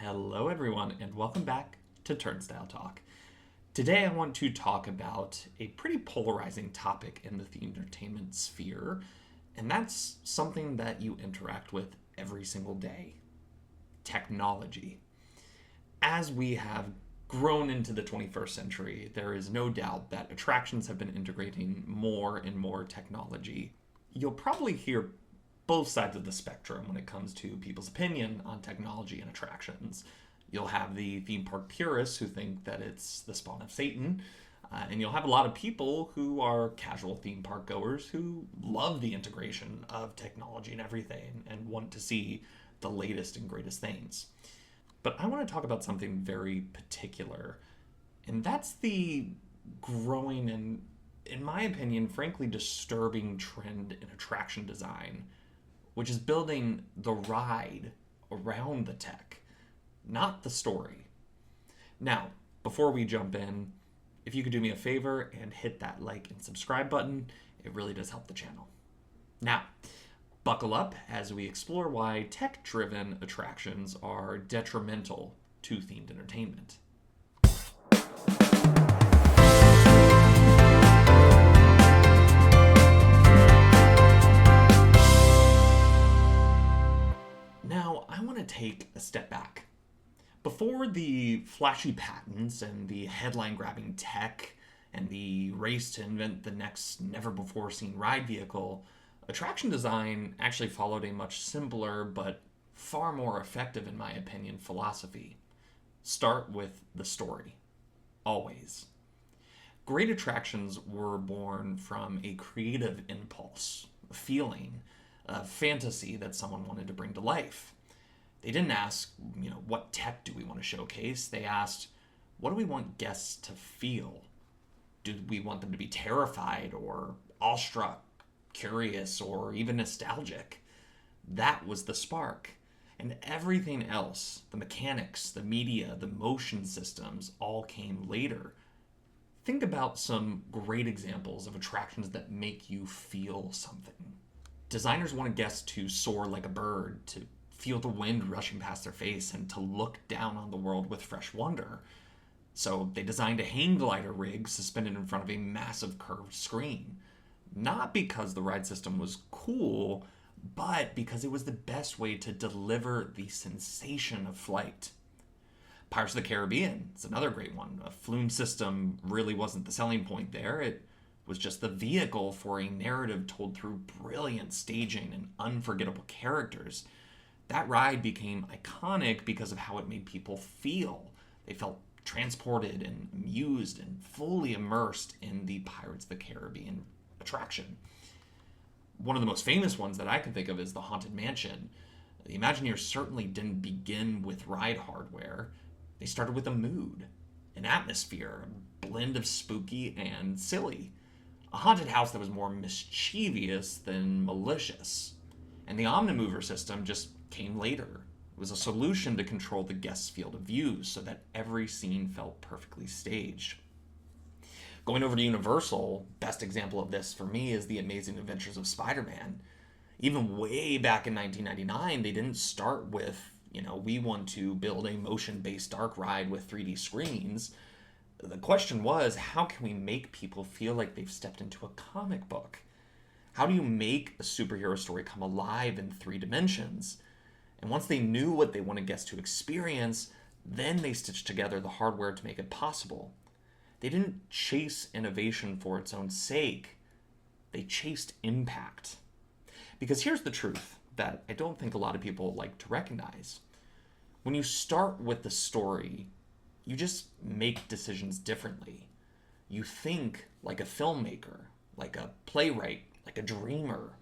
Hello, everyone, and welcome back to Turnstile Talk. Today, I want to talk about a pretty polarizing topic in the themed entertainment sphere, and that's something that you interact with every single day: technology. As we have grown into the 21st century, there is no doubt that attractions have been integrating more and more technology. You'll probably hear both sides of the spectrum when it comes to people's opinion on technology and attractions. You'll have the theme park purists who think that it's the spawn of Satan, and you'll have a lot of people who are casual theme park goers who love the integration of technology and everything and want to see the latest and greatest things. But I want to talk about something very particular, and that's the growing and, in my opinion, frankly disturbing trend in attraction design, which is building the ride around the tech, not the story. Now, before we jump in, if you could do me a favor and hit that like and subscribe button, it really does help the channel. Now, buckle up as we explore why tech-driven attractions are detrimental to themed entertainment. Now, I want to take a step back. Before the flashy patents and the headline-grabbing tech and the race to invent the next never-before-seen ride vehicle, attraction design actually followed a much simpler but far more effective, in my opinion, philosophy. Start with the story. Always. Great attractions were born from a creative impulse, a feeling, a fantasy that someone wanted to bring to life. They didn't ask, what tech do we want to showcase? They asked, what do we want guests to feel? Do we want them to be terrified or awestruck, curious, or even nostalgic? That was the spark. And everything else, the mechanics, the media, the motion systems, all came later. Think about some great examples of attractions that make you feel something. Designers wanted guests to soar like a bird, to feel the wind rushing past their face, and to look down on the world with fresh wonder. So they designed a hang glider rig suspended in front of a massive curved screen. Not because the ride system was cool, but because it was the best way to deliver the sensation of flight. Pirates of the Caribbean is another great one. A flume system really wasn't the selling point there. It was just the vehicle for a narrative told through brilliant staging and unforgettable characters. That ride became iconic because of how it made people feel. They felt transported and amused and fully immersed in the Pirates of the Caribbean attraction. One of the most famous ones that I can think of is the Haunted Mansion. The Imagineers certainly didn't begin with ride hardware. They started with a mood, an atmosphere, a blend of spooky and silly. A haunted house that was more mischievous than malicious. And the Omnimover system just came later. It was a solution to control the guest's field of view so that every scene felt perfectly staged. Going over to Universal, best example of this for me is The Amazing Adventures of Spider-Man. Even way back in 1999, they didn't start with, we want to build a motion-based dark ride with 3D screens. The question was, how can we make people feel like they've stepped into a comic book? How do you make a superhero story come alive in 3 dimensions? And once they knew what they wanted guests to experience, then they stitched together the hardware to make it possible. They didn't chase innovation for its own sake. They chased impact. Because here's the truth that I don't think a lot of people like to recognize. When you start with the story, you just make decisions differently. You think like a filmmaker, like a playwright, like a dreamer.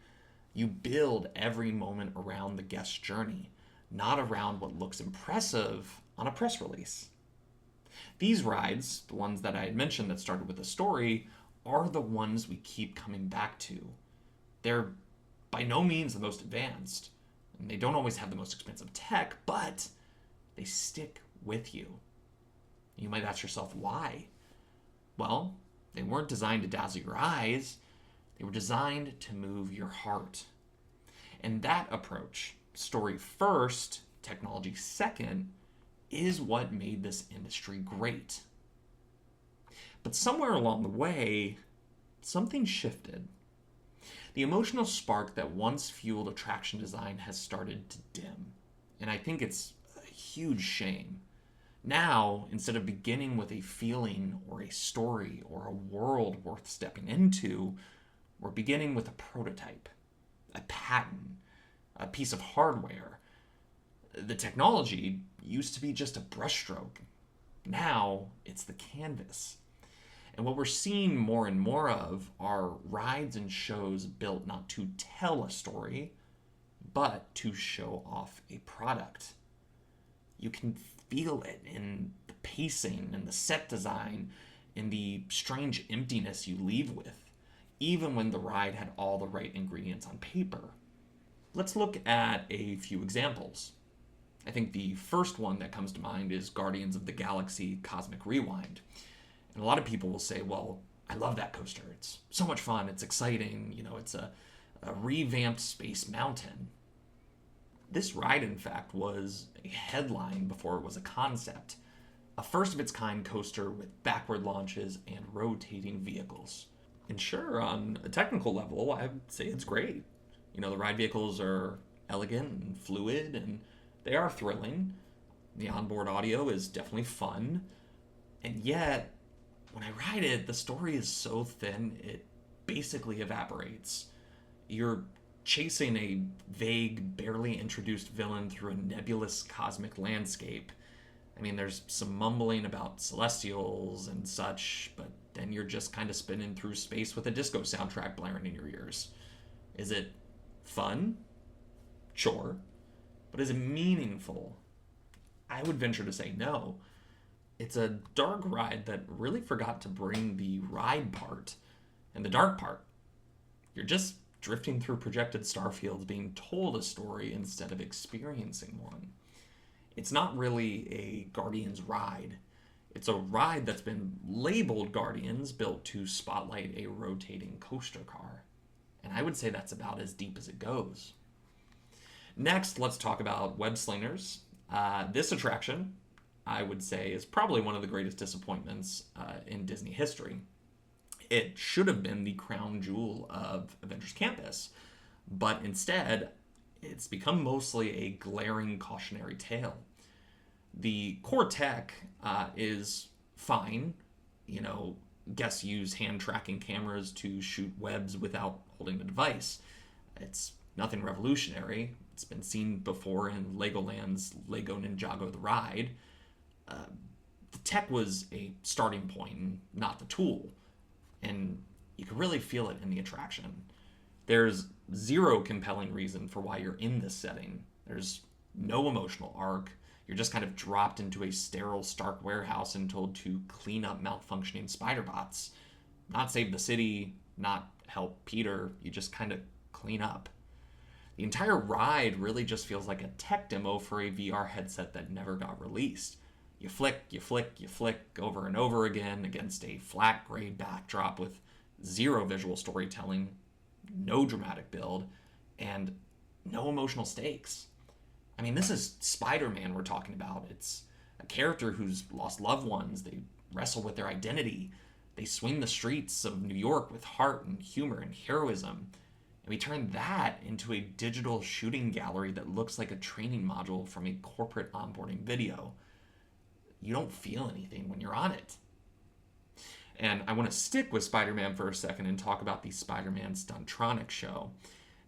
You build every moment around the guest's journey, not around what looks impressive on a press release. These rides, the ones that I had mentioned that started with a story, are the ones we keep coming back to. They're by no means the most advanced, and they don't always have the most expensive tech, but they stick with you. You might ask yourself, why? Well, they weren't designed to dazzle your eyes. They were designed to move your heart. And that approach, story first, technology second, is what made this industry great. But somewhere along the way, something shifted. The emotional spark that once fueled attraction design has started to dim. And I think it's a huge shame. Now, instead of beginning with a feeling or a story or a world worth stepping into, we're beginning with a prototype, a pattern, a piece of hardware. The technology used to be just a brushstroke. Now, it's the canvas. And what we're seeing more and more of are rides and shows built not to tell a story, but to show off a product. You can feel it in the pacing and the set design, in the strange emptiness you leave with, even when the ride had all the right ingredients on paper. Let's look at a few examples. I think the first one that comes to mind is Guardians of the Galaxy Cosmic Rewind. And a lot of people will say, well, I love that coaster. It's so much fun. It's exciting. It's a revamped Space Mountain. This ride, in fact, was a headline before it was a concept. A first-of-its-kind coaster with backward launches and rotating vehicles. And sure, on a technical level, I'd say it's great. The ride vehicles are elegant and fluid, and they are thrilling. The onboard audio is definitely fun. And yet, when I ride it, the story is so thin, it basically evaporates. You're chasing a vague, barely introduced villain through a nebulous cosmic landscape. I mean, there's some mumbling about celestials and such, but then you're just kind of spinning through space with a disco soundtrack blaring in your ears. Is it fun? Sure. But is it meaningful? I would venture to say no. It's a dark ride that really forgot to bring the ride part and the dark part. You're just drifting through projected starfields being told a story instead of experiencing one. It's not really a Guardians ride. It's a ride that's been labeled Guardians, built to spotlight a rotating coaster car. And I would say that's about as deep as it goes. Next, let's talk about Web Slingers. This attraction, I would say, is probably one of the greatest disappointments in Disney history. It should have been the crown jewel of Avengers Campus, but instead, it's become mostly a glaring cautionary tale. The core tech is fine. Guests use hand tracking cameras to shoot webs without holding the device. It's nothing revolutionary. It's been seen before in Legoland's Lego Ninjago the Ride. The tech was a starting point, not the tool. And you can really feel it in the attraction. There's zero compelling reason for why you're in this setting. There's no emotional arc. You're just kind of dropped into a sterile Stark warehouse and told to clean up malfunctioning spider bots. Not save the city, not help Peter. You just kind of clean up. The entire ride really just feels like a tech demo for a VR headset that never got released. You flick, you flick, you flick over and over again against a flat gray backdrop with zero visual storytelling, no dramatic build, and no emotional stakes. I mean, this is Spider-Man we're talking about. It's a character who's lost loved ones. They wrestle with their identity. They swing the streets of New York with heart and humor and heroism. And we turn that into a digital shooting gallery that looks like a training module from a corporate onboarding video. You don't feel anything when you're on it. And I want to stick with Spider-Man for a second and talk about the Spider-Man Stuntronic show,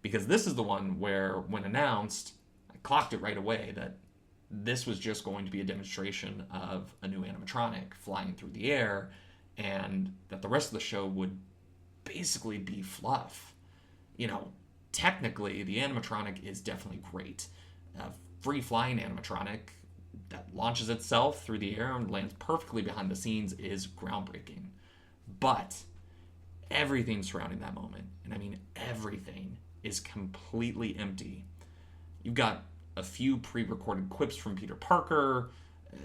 because this is the one where, when announced, I clocked it right away that this was just going to be a demonstration of a new animatronic flying through the air, and that the rest of the show would basically be fluff. Technically, the animatronic is definitely great. A free-flying animatronic that launches itself through the air and lands perfectly behind the scenes is groundbreaking. But everything surrounding that moment, and I mean everything, is completely empty. You've got a few pre-recorded quips from Peter Parker.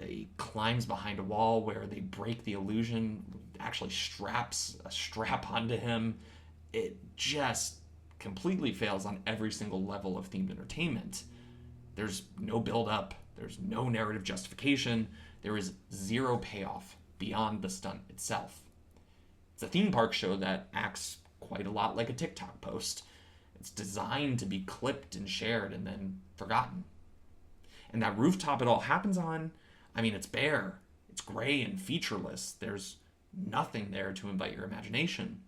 He climbs behind a wall where they break the illusion, actually straps a strap onto him. It just completely fails on every single level of themed entertainment. There's no build-up, There's no narrative justification. There is zero payoff beyond the stunt itself. It's a theme park show that acts quite a lot like a TikTok post. It's designed to be clipped and shared and then forgotten. And that rooftop it all happens on, it's bare. It's gray and featureless. There's nothing there to invite your imagination.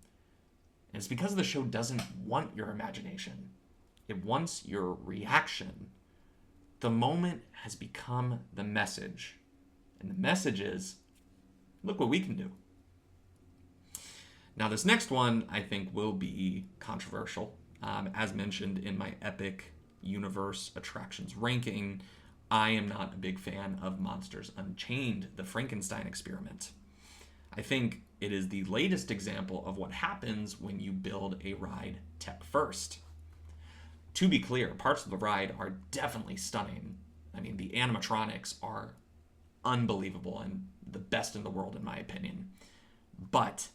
And it's because the show doesn't want your imagination. It wants your reaction. The moment has become the message. And the message is, look what we can do. Now, this next one, I think, will be controversial. As mentioned in my Epic Universe Attractions ranking, I am not a big fan of Monsters Unchained, the Frankenstein experiment. I think it is the latest example of what happens when you build a ride tech first. To be clear, parts of the ride are definitely stunning. The animatronics are unbelievable and the best in the world, in my opinion. But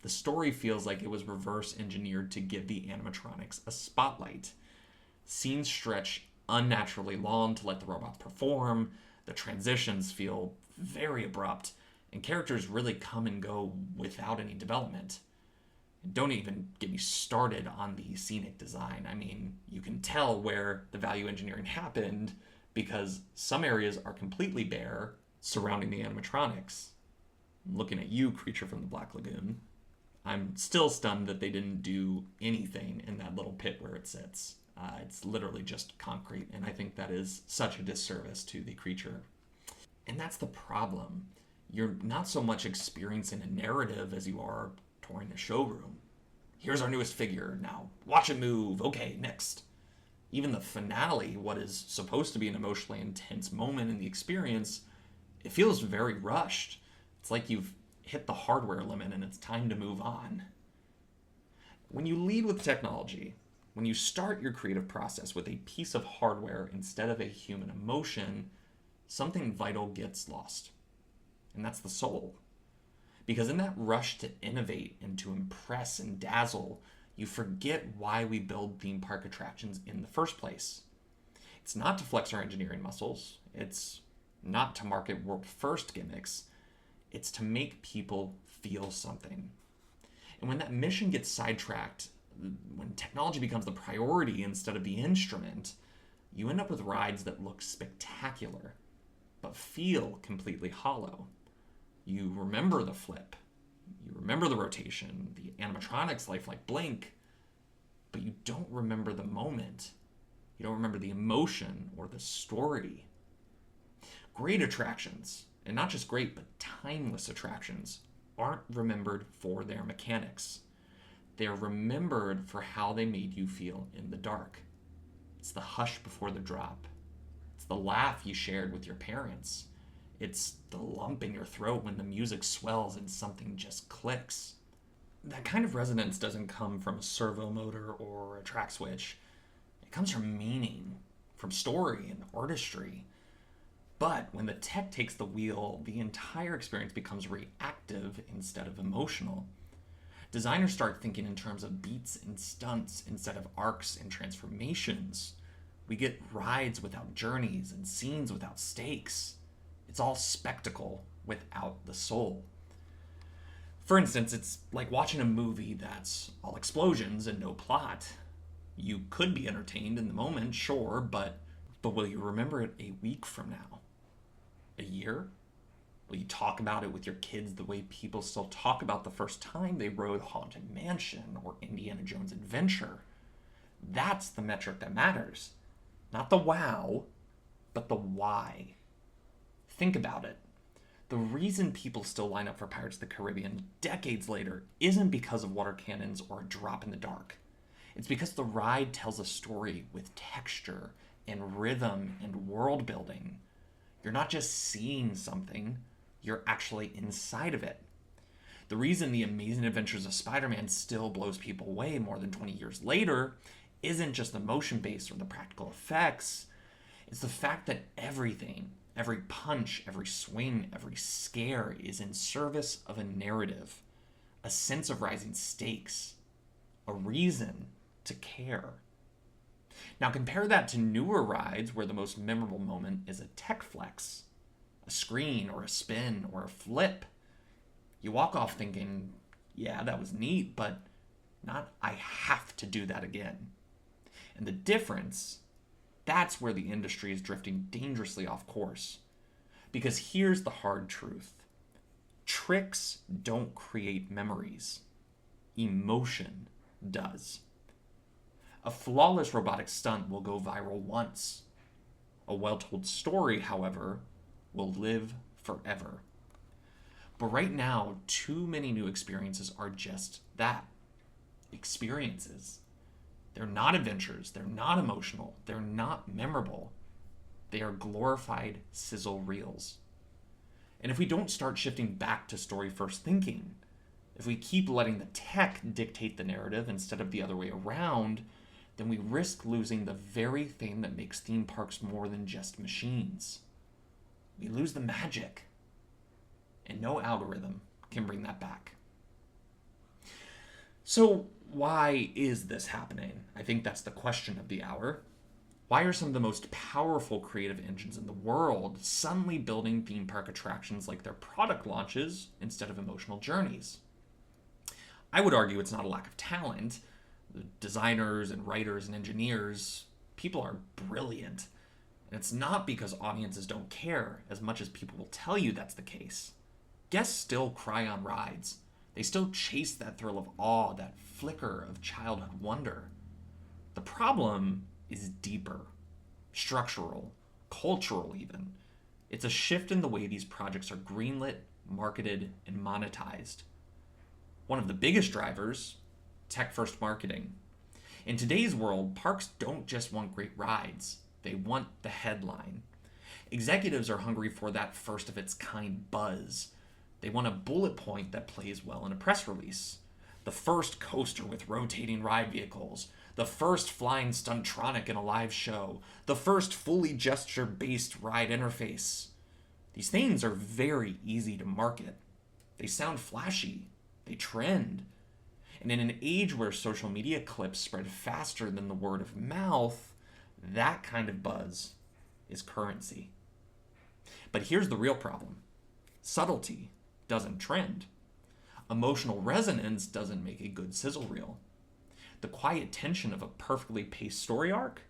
the story feels like it was reverse engineered to give the animatronics a spotlight. Scenes stretch unnaturally long to let the robots perform. The transitions feel very abrupt, and characters really come and go without any development. And don't even get me started on the scenic design. You can tell where the value engineering happened because some areas are completely bare surrounding the animatronics. I'm looking at you, creature from the Black Lagoon. I'm still stunned that they didn't do anything in that little pit where it sits. It's literally just concrete, and I think that is such a disservice to the creature. And that's the problem. You're not so much experiencing a narrative as you are touring the showroom. Here's our newest figure. Now, watch it move. Okay, next. Even the finale, what is supposed to be an emotionally intense moment in the experience, it feels very rushed. It's like you've hit the hardware limit and it's time to move on. When you lead with technology, when you start your creative process with a piece of hardware instead of a human emotion, something vital gets lost. And that's the soul. Because in that rush to innovate and to impress and dazzle, you forget why we build theme park attractions in the first place. It's not to flex our engineering muscles. It's not to market world-first gimmicks. It's to make people feel something. And when that mission gets sidetracked, when technology becomes the priority instead of the instrument, you end up with rides that look spectacular, but feel completely hollow. You remember the flip, you remember the rotation, the animatronics lifelike blink, but you don't remember the moment. You don't remember the emotion or the story. Great attractions, and not just great, but timeless attractions, aren't remembered for their mechanics. They're remembered for how they made you feel in the dark. It's the hush before the drop. It's the laugh you shared with your parents. It's the lump in your throat when the music swells and something just clicks. That kind of resonance doesn't come from a servo motor or a track switch. It comes from meaning, from story and artistry. But when the tech takes the wheel, the entire experience becomes reactive instead of emotional. Designers start thinking in terms of beats and stunts instead of arcs and transformations. We get rides without journeys and scenes without stakes. It's all spectacle without the soul. For instance, it's like watching a movie that's all explosions and no plot. You could be entertained in the moment, sure, but will you remember it a week from now? A year? Will you talk about it with your kids the way people still talk about the first time they rode Haunted Mansion or Indiana Jones Adventure? That's the metric that matters. Not the wow, but the why. Think about it. The reason people still line up for Pirates of the Caribbean decades later isn't because of water cannons or a drop in the dark. It's because the ride tells a story with texture and rhythm and world building. You're not just seeing something, you're actually inside of it. The reason The Amazing Adventures of Spider-Man still blows people away more than 20 years later isn't just the motion base or the practical effects. It's the fact that everything, every punch, every swing, every scare is in service of a narrative, a sense of rising stakes, a reason to care. Now compare that to newer rides where the most memorable moment is a tech flex, a screen or a spin or a flip. You walk off thinking, yeah, that was neat, but not I have to do that again. And the difference, that's where the industry is drifting dangerously off course. Because here's the hard truth. Tricks don't create memories. Emotion does. A flawless robotic stunt will go viral once. A well-told story, however, will live forever. But right now, too many new experiences are just that. Experiences. They're not adventures. They're not emotional. They're not memorable. They are glorified sizzle reels. And if we don't start shifting back to story-first thinking, if we keep letting the tech dictate the narrative instead of the other way around, then we risk losing the very thing that makes theme parks more than just machines. We lose the magic. And no algorithm can bring that back. So why is this happening? I think that's the question of the hour. Why are some of the most powerful creative engines in the world suddenly building theme park attractions like their product launches instead of emotional journeys? I would argue it's not a lack of talent. The designers and writers and engineers, people are brilliant. And it's not because audiences don't care as much as people will tell you that's the case. Guests still cry on rides. They still chase that thrill of awe, that flicker of childhood wonder. The problem is deeper, structural, cultural even. It's a shift in the way these projects are greenlit, marketed, and monetized. One of the biggest drivers, tech-first marketing. In today's world, parks don't just want great rides. They want the headline. Executives are hungry for that first-of-its-kind buzz. They want a bullet point that plays well in a press release. The first coaster with rotating ride vehicles. The first flying Stuntronic in a live show. The first fully gesture-based ride interface. These things are very easy to market. They sound flashy. They trend. And in an age where social media clips spread faster than the word of mouth, that kind of buzz is currency. But here's the real problem. Subtlety doesn't trend. Emotional resonance doesn't make a good sizzle reel. The quiet tension of a perfectly paced story arc,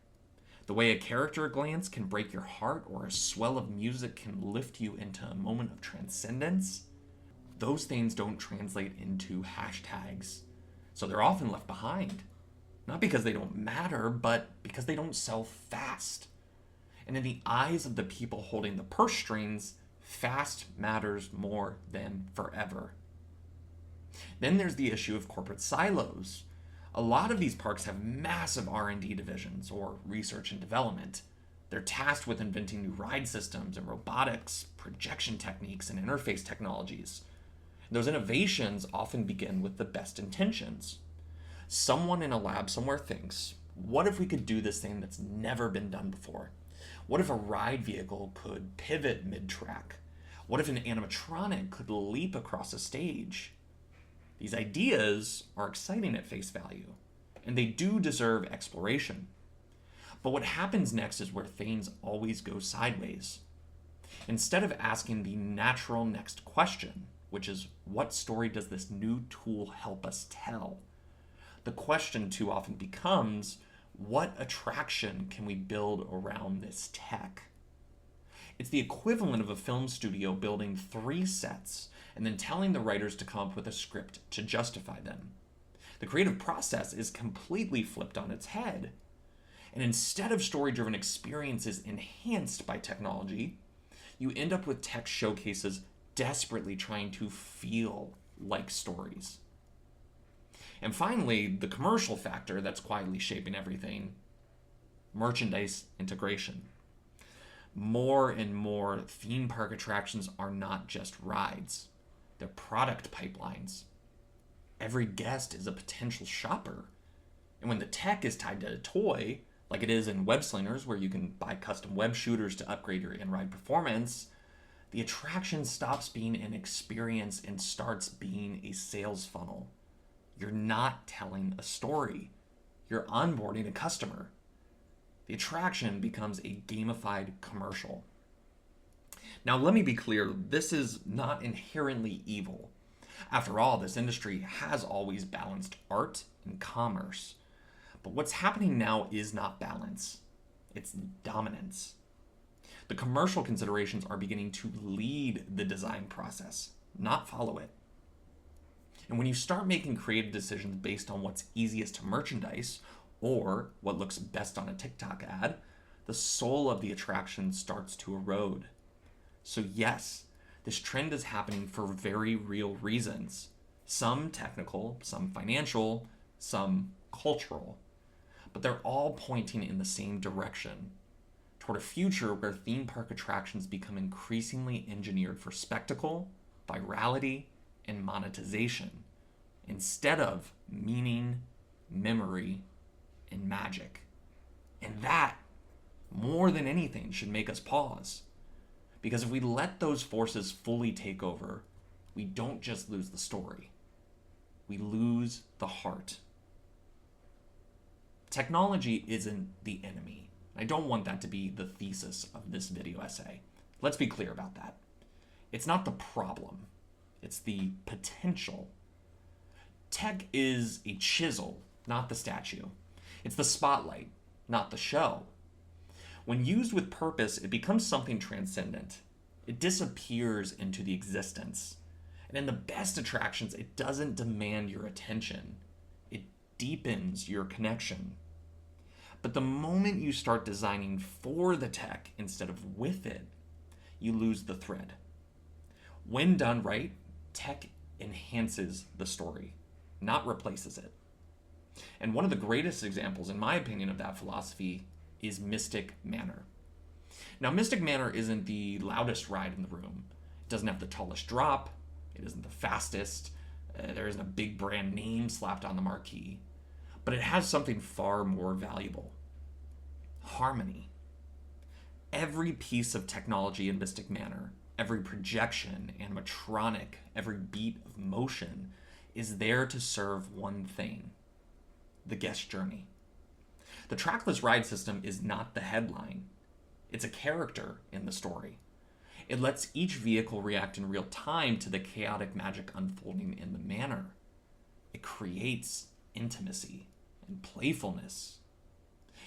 the way a character glance can break your heart or a swell of music can lift you into a moment of transcendence, those things don't translate into hashtags. So they're often left behind. Not because they don't matter, but because they don't sell fast. And in the eyes of the people holding the purse strings, fast matters more than forever. Then there's the issue of corporate silos. A lot of these parks have massive R&D divisions, or research and development. They're tasked with inventing new ride systems and robotics, projection techniques, and interface technologies. Those innovations often begin with the best intentions. Someone in a lab somewhere thinks, what if we could do this thing that's never been done before? What if a ride vehicle could pivot mid-track? What if an animatronic could leap across a stage? These ideas are exciting at face value, and they do deserve exploration. But what happens next is where things always go sideways. Instead of asking the natural next question, which is, what story does this new tool help us tell? The question too often becomes, what attraction can we build around this tech? It's the equivalent of a film studio building 3 sets and then telling the writers to come up with a script to justify them. The creative process is completely flipped on its head. And instead of story-driven experiences enhanced by technology, you end up with tech showcases desperately trying to feel like stories. And finally, the commercial factor that's quietly shaping everything, merchandise integration. More and more theme park attractions are not just rides. They're product pipelines. Every guest is a potential shopper. And when the tech is tied to a toy, like it is in Web Slingers, where you can buy custom web shooters to upgrade your in-ride performance, the attraction stops being an experience and starts being a sales funnel. You're not telling a story. You're onboarding a customer. The attraction becomes a gamified commercial. Now, let me be clear, this is not inherently evil. After all, this industry has always balanced art and commerce. But what's happening now is not balance, it's dominance. The commercial considerations are beginning to lead the design process, not follow it. And when you start making creative decisions based on what's easiest to merchandise or what looks best on a TikTok ad, the soul of the attraction starts to erode. So yes, this trend is happening for very real reasons. Some technical, some financial, some cultural. But they're all pointing in the same direction, toward a future where theme park attractions become increasingly engineered for spectacle, virality, and monetization, instead of meaning, memory, and magic. And that, more than anything, should make us pause. Because if we let those forces fully take over, we don't just lose the story. We lose the heart. Technology isn't the enemy. I don't want that to be the thesis of this video essay. Let's be clear about that. It's not the problem. It's the potential. Tech is a chisel, not the statue. It's the spotlight, not the show. When used with purpose, it becomes something transcendent. It disappears into the existence. And in the best attractions, it doesn't demand your attention. It deepens your connection. But the moment you start designing for the tech instead of with it, you lose the thread. When done right, tech enhances the story, not replaces it. And one of the greatest examples, in my opinion, of that philosophy is Mystic Manor. Now, Mystic Manor isn't the loudest ride in the room. It doesn't have the tallest drop. It isn't the fastest. There isn't a big brand name slapped on the marquee. But it has something far more valuable. Harmony. Every piece of technology in Mystic Manor, every projection, animatronic, every beat of motion is there to serve one thing: the guest journey. The trackless ride system is not the headline. It's a character in the story. It lets each vehicle react in real time to the chaotic magic unfolding in the manor. It creates intimacy and playfulness.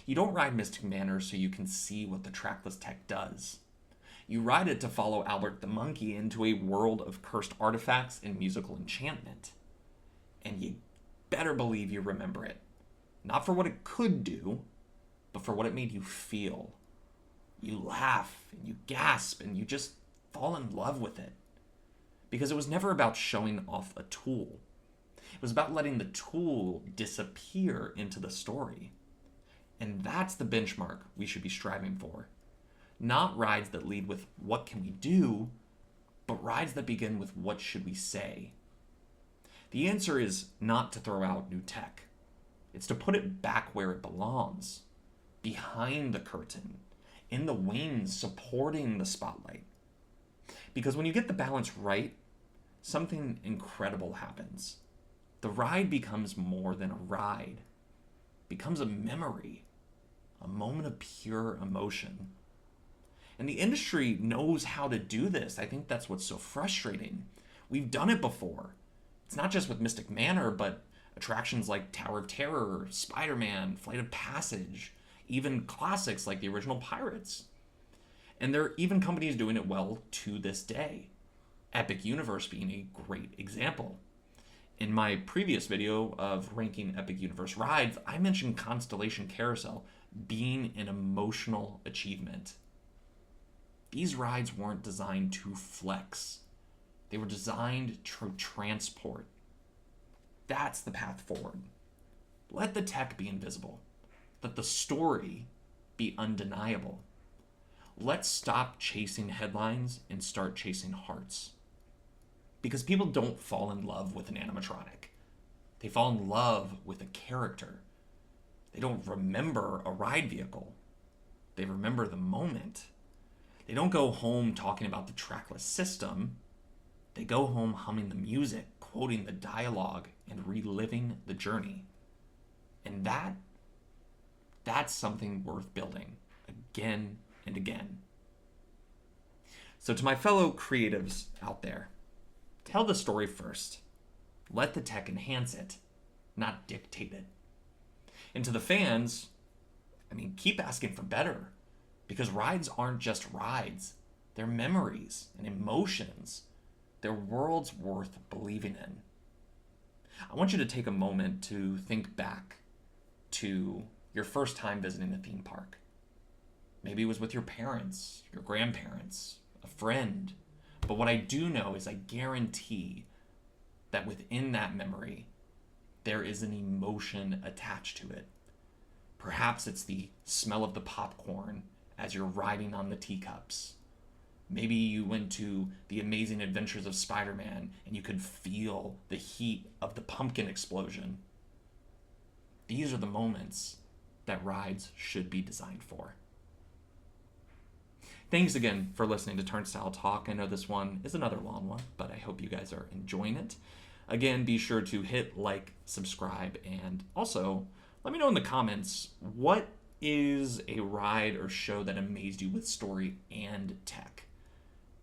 You don't ride Mystic Manor so you can see what the trackless tech does. You ride it to follow Albert the monkey into a world of cursed artifacts and musical enchantment. And you better believe you remember it. Not for what it could do, but for what it made you feel. You laugh and you gasp and you just fall in love with it. Because it was never about showing off a tool. It was about letting the tool disappear into the story. And that's the benchmark we should be striving for. Not rides that lead with what can we do, but rides that begin with what should we say. The answer is not to throw out new tech. It's to put it back where it belongs, behind the curtain, in the wings, supporting the spotlight. Because when you get the balance right, something incredible happens. The ride becomes more than a ride, becomes a memory, a moment of pure emotion. And the industry knows how to do this. I think that's what's so frustrating. We've done it before. It's not just with Mystic Manor, but attractions like Tower of Terror, Spider-Man, Flight of Passage, even classics like the original Pirates. And there are even companies doing it well to this day. Epic Universe being a great example. In my previous video of ranking Epic Universe rides, I mentioned Constellation Carousel being an emotional achievement. These rides weren't designed to flex. They were designed to transport. That's the path forward. Let the tech be invisible. Let the story be undeniable. Let's stop chasing headlines and start chasing hearts. Because people don't fall in love with an animatronic. They fall in love with a character. They don't remember a ride vehicle. They remember the moment. They don't go home talking about the trackless system. They go home humming the music, quoting the dialogue, and reliving the journey. And That's something worth building again and again. So to my fellow creatives out there, tell the story first. Let the tech enhance it, not dictate it. And to the fans, keep asking for better, because rides aren't just rides. They're memories and emotions. They're worlds worth believing in. I want you to take a moment to think back to your first time visiting a theme park. Maybe it was with your parents, your grandparents, a friend. But what I do know is I guarantee that within that memory, there is an emotion attached to it. Perhaps it's the smell of the popcorn as you're riding on the teacups. Maybe you went to the Amazing Adventures of Spider-Man and you could feel the heat of the pumpkin explosion. These are the moments that rides should be designed for. Thanks again for listening to Turnstile Talk. I know this one is another long one, but I hope you guys are enjoying it. Again, be sure to hit like, subscribe, and also let me know in the comments, what is a ride or show that amazed you with story and tech?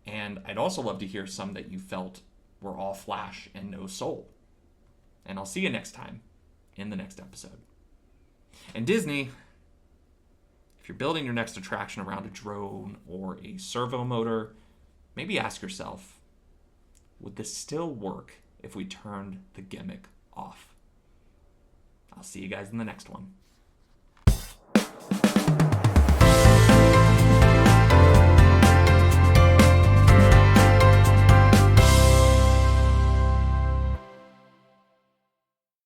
And I'd also love to hear some that you felt were all flash and no soul. And I'll see you next time in the next episode. And Disney, if you're building your next attraction around a drone or a servo motor, maybe ask yourself, would this still work if we turned the gimmick off? I'll see you guys in the next one.